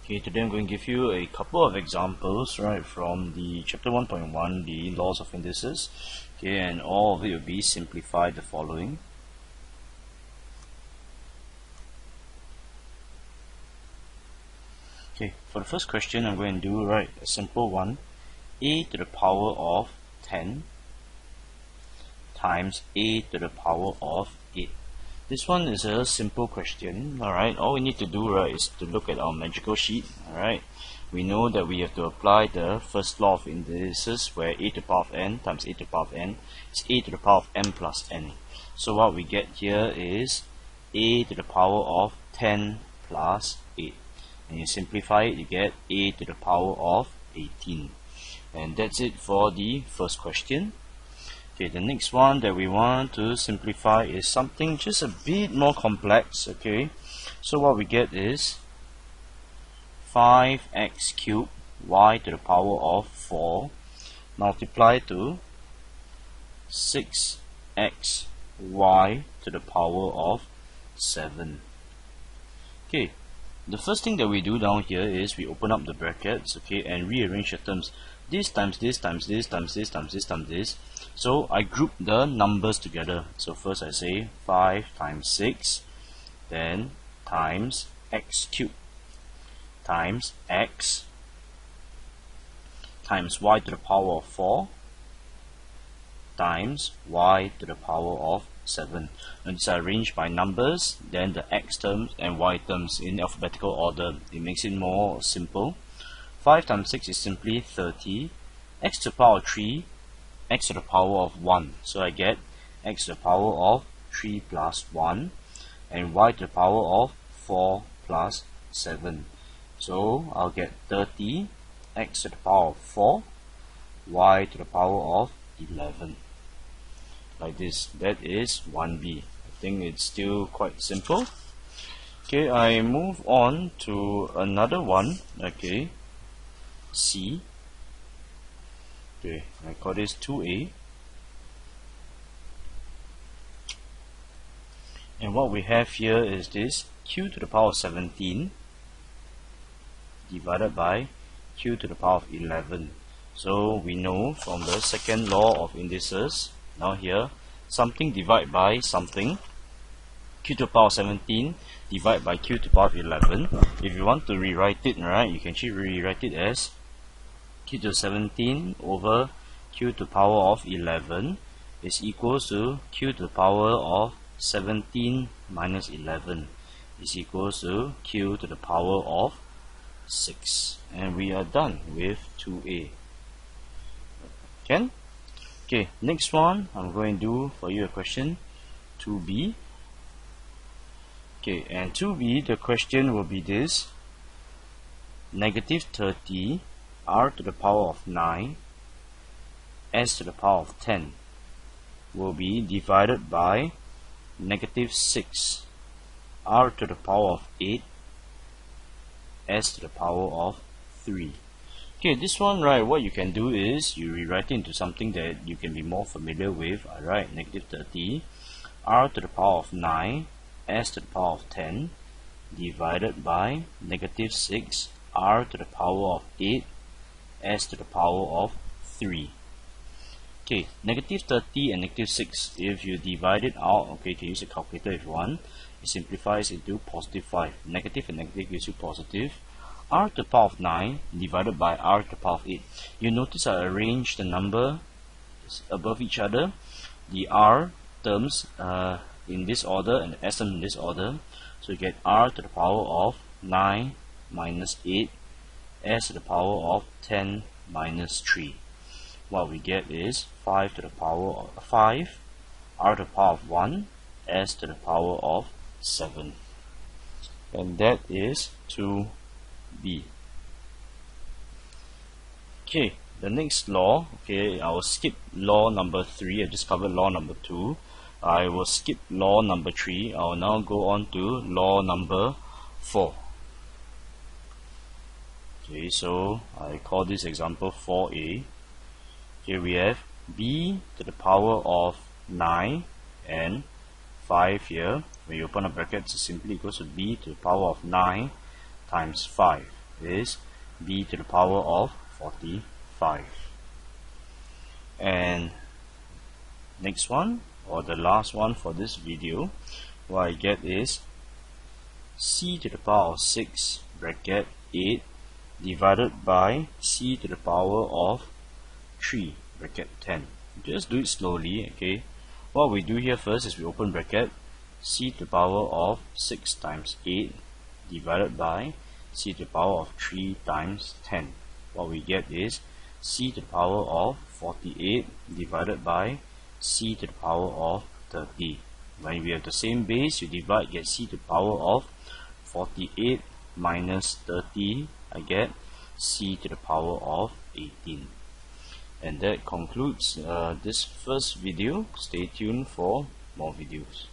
Okay, today I'm going to give you a couple of examples, right, from the chapter 1.1, the laws of indices. Okay, and all of it will be simplified the following. Okay, for the first question, I'm going to do, right, a simple one. A to the power of 10 times a to the power of 8. This one is a simple question, alright. All we need to do, right, is to look at our magical sheet, alright. We know that we have to apply the first law of indices, where a to the power of n times a to the power of n is a to the power of n plus n. So what we get here is a to the power of 10 plus 8. And you simplify it, you get a to the power of 18. And that's it for the first question. Okay, the next one that we want to simplify is something just a bit more complex. Okay, so what we get is 5x cubed y to the power of 4 multiplied to 6x y to the power of 7. Okay, the first thing that we do down here is we open up the brackets, okay, and rearrange the terms. This times this times this times this times this times this. So I group the numbers together. So first I say 5 times 6, then times x cubed times x times y to the power of 4 times y to the power of 7. And these are arranged by numbers, then the x terms and y terms in alphabetical order. It makes it more simple. 5 times 6 is simply 30, x to the power of 3, x to the power of 1. So I get x to the power of 3 plus 1, and y to the power of 4 plus 7. So I'll get 30, x to the power of 4, y to the power of 11. Like this. That is 1b. I think it's still quite simple. Okay, I move on to another one. Okay, C. Okay, I call this 2a. And what we have here is this q to the power of 17 divided by q to the power of 11. So we know from the second law of indices, now here, something divided by something, q to the power of 17 divided by q to the power of 11. If you want to rewrite it, right, you can actually rewrite it as q to the 17 over q to the power of 11 is equals to q to the power of 17 minus 11 is equals to q to the power of 6. And we are done with 2a. Can? Okay, next one I'm going to do for you a question 2b. Okay, and 2b, the question will be this: negative 30 r to the power of 9 s to the power of 10 will be divided by negative 6 r to the power of 8 s to the power of 3. Okay, this one, right, what you can do is you rewrite it into something that you can be more familiar with. Alright, negative 30 r to the power of 9 s to the power of 10 divided by negative 6 r to the power of 8 s to the power of 3. Okay, negative 30 and negative 6, if you divide it out, okay, you can use a calculator if you want, it simplifies into positive 5. Negative and negative gives you positive. R to the power of 9 divided by r to the power of 8. You notice I arranged the number above each other, the r terms in this order and the s terms in this order. So you get r to the power of 9 minus 8, s to the power of 10 minus 3. What we get is 5 to the power of 5, r to the power of 1, s to the power of 7. And that is 2b. Okay, the next law, okay, I will skip law number 3. I just covered law number 2. I will skip law number 3. I will now go on to law number 4. Okay, so I call this example 4a. Here we have b to the power of 9 and 5 here. When you open a bracket, it simply equals to b to the power of 9 times 5. is b to the power of 45. And next one, or the last one for this video, what I get is c to the power of 6 bracket 8 divided by c to the power of 3 bracket 10. Just do it slowly, okay? What we do here first is we open bracket c to the power of 6 times 8 divided by c to the power of 3 times 10. What we get is c to the power of 48 divided by c to the power of 30. When we have the same base, you divide, get c to the power of 48 minus 30, I get c to the power of 18. And that concludes this first video. Stay tuned for more videos.